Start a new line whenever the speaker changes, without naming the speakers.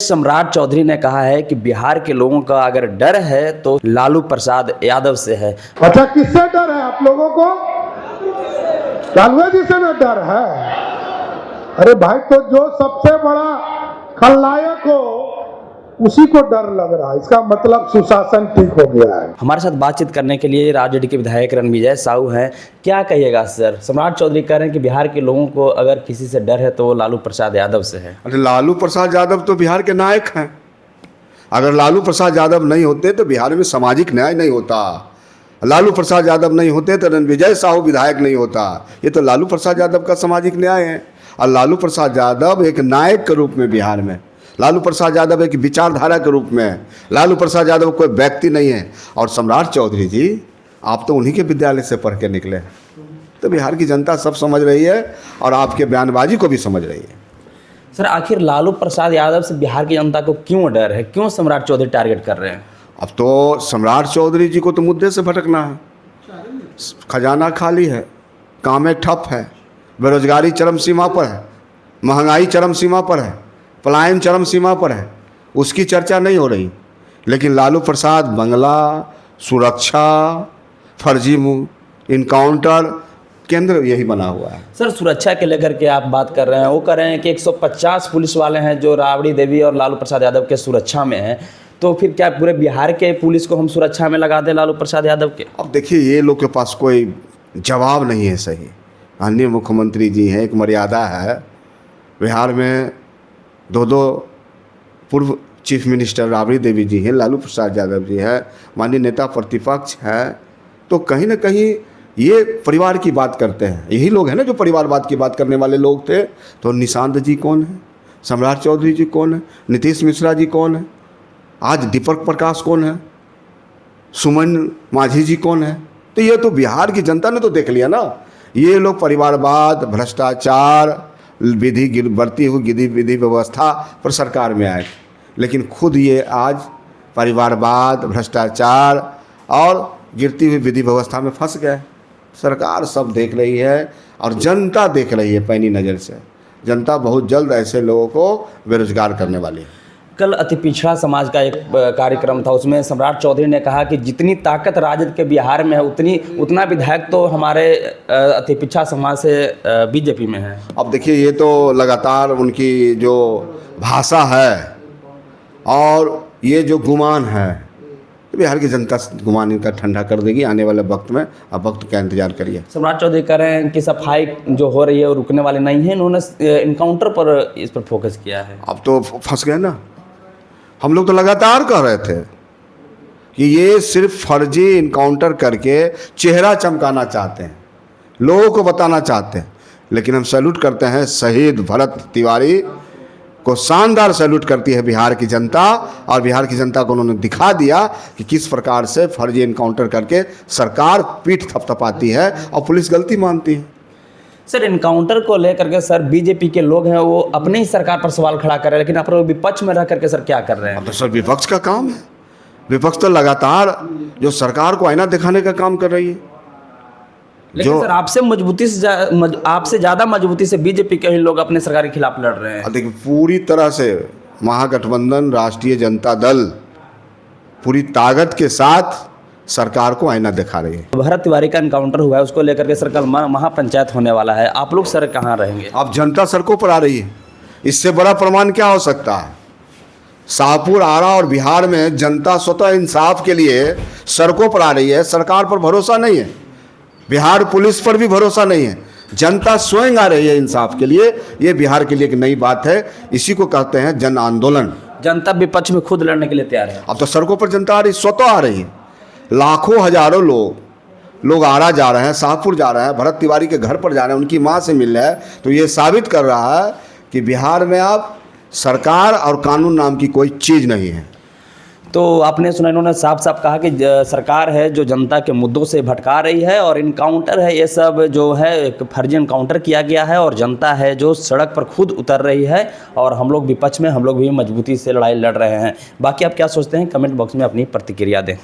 सम्राट चौधरी ने कहा है कि बिहार के लोगों का अगर डर है तो लालू प्रसाद यादव से है।
अच्छा, किससे डर है आप लोगों को? लालू जी से ना डर है? अरे भाई, तो जो सबसे बड़ा खलनायक हो उसी को डर लग रहा है, इसका मतलब सुशासन ठीक हो गया है।
हमारे साथ बातचीत करने के लिए राजद के विधायक रणविजय साहू हैं। क्या कहिएगा सर? सम्राट चौधरी कह रहे हैं कि बिहार के लोगों को अगर किसी से डर है तो वो लालू प्रसाद यादव से है।
अरे लालू प्रसाद यादव तो बिहार के नायक हैं। अगर लालू प्रसाद यादव नहीं होते तो बिहार में सामाजिक न्याय नहीं होता। लालू प्रसाद यादव नहीं होते तो रणविजय साहू विधायक नहीं होता। ये तो लालू प्रसाद यादव का सामाजिक न्याय है। और लालू प्रसाद यादव एक नायक के रूप में बिहार में, लालू प्रसाद यादव एक विचारधारा के रूप में, लालू प्रसाद यादव कोई व्यक्ति नहीं है। और सम्राट चौधरी जी, आप तो उन्हीं के विद्यालय से पढ़ के निकले हैं, तो बिहार की जनता सब समझ रही है और आपके बयानबाजी को भी समझ रही है।
सर, आखिर लालू प्रसाद यादव से बिहार की जनता को क्यों डर है? क्यों सम्राट चौधरी टारगेट कर रहे हैं?
अब तो सम्राट चौधरी जी को तो मुद्दे से भटकना है। खजाना खाली है, कामें ठप है, बेरोजगारी चरम सीमा पर है, महंगाई चरम सीमा पर है, पलायन चरम सीमा पर है, उसकी चर्चा नहीं हो रही। लेकिन लालू प्रसाद बंगला, सुरक्षा, फर्जी इनकाउंटर केंद्र यही बना हुआ है।
सर, सुरक्षा के लेकर के आप बात कर रहे हैं, वो कह रहे हैं कि 150 पुलिस वाले हैं जो राबड़ी देवी और लालू प्रसाद यादव के सुरक्षा में हैं। तो फिर क्या पूरे बिहार के पुलिस को हम सुरक्षा में लगा दें लालू प्रसाद यादव के?
अब देखिए, ये लोग के पास कोई जवाब नहीं है सही। अन्य मुख्यमंत्री जी हैं, एक मर्यादा है। बिहार में दो पूर्व चीफ मिनिस्टर राबड़ी देवी जी हैं, लालू प्रसाद यादव जी हैं, माननीय नेता प्रतिपक्ष हैं। तो कहीं ना कहीं ये परिवार की बात करते हैं। यही लोग हैं ना जो परिवारवाद की बात करने वाले लोग थे। तो निशांत जी कौन है? सम्राट चौधरी जी कौन है? नीतीश मिश्रा जी कौन है? आज दीपक प्रकाश कौन है? सुमन माझी जी कौन है? तो ये तो बिहार की जनता ने तो देख लिया ना। ये लोग परिवारवाद, भ्रष्टाचार, बढ़ती हुई विधि व्यवस्था पर सरकार में आए, लेकिन खुद ये आज परिवारवाद, भ्रष्टाचार और गिरती हुई विधि व्यवस्था में फंस गए। सरकार सब देख रही है और जनता देख रही है पैनी नज़र से। जनता बहुत जल्द ऐसे लोगों को बेरोजगार करने वाली है।
कल अति पिछड़ा समाज का एक कार्यक्रम था, उसमें सम्राट चौधरी ने कहा कि जितनी ताकत राजद के बिहार में है उतना विधायक तो हमारे अति पिछड़ा समाज से बीजेपी में है।
अब देखिए, ये तो लगातार उनकी जो भाषा है और ये जो गुमान है, बिहार की जनता गुमान इनका ठंडा कर देगी आने वाले वक्त में। अब वक्त का इंतजार करिए।
सम्राट चौधरी कह रहे हैं कि सफाई जो हो रही है वो रुकने वाली नहीं है। इन्होंने इनकाउंटर पर इस पर फोकस किया है।
अब तो फंस गए ना। हम लोग तो लगातार कह रहे थे कि ये सिर्फ फर्जी इनकाउंटर करके चेहरा चमकाना चाहते हैं, लोगों को बताना चाहते हैं। लेकिन हम सैल्यूट करते हैं शहीद भरत तिवारी को, शानदार सैल्यूट करती है बिहार की जनता। और बिहार की जनता को उन्होंने दिखा दिया कि किस प्रकार से फर्जी इनकाउंटर करके सरकार पीठ थपथपाती है और पुलिस गलती मानती है।
सर, इनकाउंटर को लेकर के सर बीजेपी के लोग हैं वो अपनी ही सरकार पर सवाल खड़ा कर रहे हैं, लेकिन आप लोग विपक्ष में रह करके सर क्या कर रहे हैं?
अब तो सर विपक्ष का काम है। विपक्ष तो लगातार जो सरकार को आईना दिखाने का काम कर रही है।
लेकिन सर आपसे ज़्यादा मजबूती से बीजेपी के ही लोग अपने सरकार के खिलाफ लड़ रहे हैं।
देखिए, पूरी तरह से महागठबंधन राष्ट्रीय जनता दल पूरी ताकत के साथ सरकार को आईना दिखा रही है।
भरत तिवारी का इनकाउंटर हुआ है, उसको लेकर के सर कल महापंचायत होने वाला है। आप लोग सर कहाँ रहेंगे?
अब जनता सड़कों पर आ रही है। इससे बड़ा प्रमाण क्या हो सकता है? शाहपुर, आरा और बिहार में जनता स्वतः इंसाफ के लिए सड़कों पर आ रही है। सरकार पर भरोसा नहीं है, बिहार पुलिस पर भी भरोसा नहीं है, जनता स्वयं आ रही है इंसाफ के लिए। ये बिहार के लिए एक नई बात है। इसी को कहते हैं जन आंदोलन।
जनता विपक्ष में खुद लड़ने के लिए तैयार है।
अब तो सड़कों पर जनता आ रही, स्वतः आ रही है। लाखों हजारों लोग आरा जा रहे हैं, शाहपुर जा रहे हैं, भरत तिवारी के घर पर जा रहे हैं, उनकी मां से मिल रहे हैं। तो ये साबित कर रहा है कि बिहार में अब सरकार और कानून नाम की कोई चीज़ नहीं है।
तो आपने सुना, इन्होंने साफ साफ कहा कि सरकार है जो जनता के मुद्दों से भटका रही है और इनकाउंटर है, ये सब जो है एक फर्जी इनकाउंटर किया गया है और जनता है जो सड़क पर खुद उतर रही है। और हम लोग विपक्ष में, हम लोग भी मजबूती से लड़ाई लड़ रहे हैं। बाकी आप क्या सोचते हैं? कमेंट बॉक्स में अपनी प्रतिक्रिया दें।